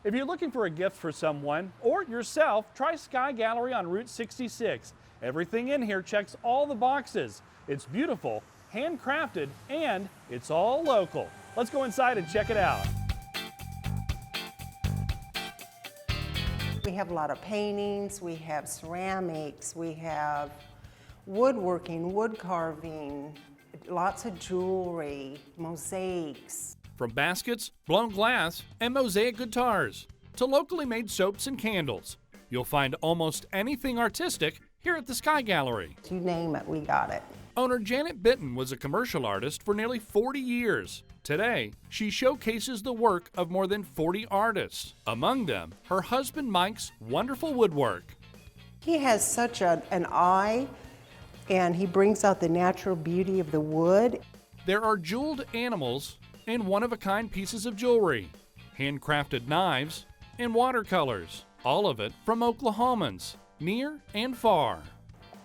If you're looking for a gift for someone or yourself, try Sky Gallery on Route 66. Everything in here checks all the boxes. It's beautiful, handcrafted, and it's all local. Let's go inside and check it out. We have a lot of paintings, we have ceramics, we have woodworking, wood carving, lots of jewelry, mosaics. From baskets, blown glass, and mosaic guitars to locally made soaps and candles, you'll find almost anything artistic here at the Sky Gallery. You name it, we got it. Owner Janet Bitton was a commercial artist for nearly 40 years. Today, she showcases the work of more than 40 artists. Among them, her husband Mike's wonderful woodwork. He has such an eye, and he brings out the natural beauty of the wood. There are jeweled animals and one-of-a-kind pieces of jewelry, handcrafted knives, and watercolors, all of it from Oklahomans, near and far.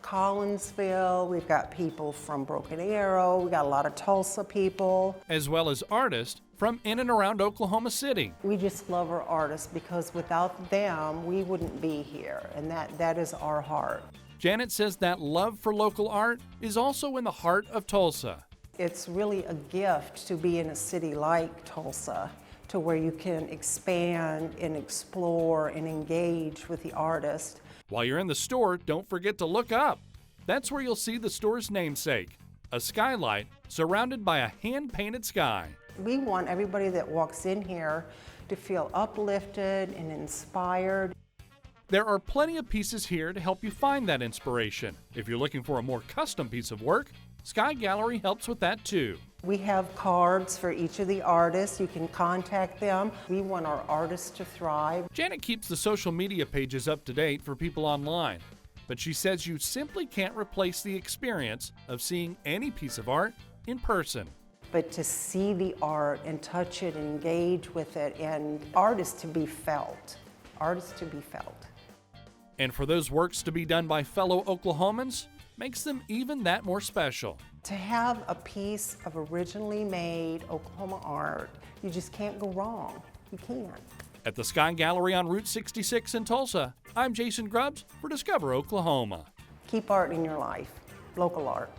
Collinsville, we've got people from Broken Arrow, we got a lot of Tulsa people. As well as artists from in and around Oklahoma City. We just love our artists because without them, we wouldn't be here, and that is our heart. Janet says that love for local art is also in the heart of Tulsa. It's really a gift to be in a city like Tulsa, to where you can expand and explore and engage with the artist. While you're in the store, don't forget to look up. That's where you'll see the store's namesake, a skylight surrounded by a hand-painted sky. We want everybody that walks in here to feel uplifted and inspired. There are plenty of pieces here to help you find that inspiration. If you're looking for a more custom piece of work, Sky Gallery helps with that too. We have cards for each of the artists. You can contact them. We want our artists to thrive. Janet keeps the social media pages up to date for people online, but she says you simply can't replace the experience of seeing any piece of art in person. But to see the art and touch it and engage with it, and art is to be felt. Art is to be felt. And for those works to be done by fellow Oklahomans, makes them even that more special. To have a piece of originally made Oklahoma art, you just can't go wrong. You can't. At the Sky Gallery on Route 66 in Tulsa, I'm Jason Grubbs for Discover Oklahoma. Keep art in your life, local art.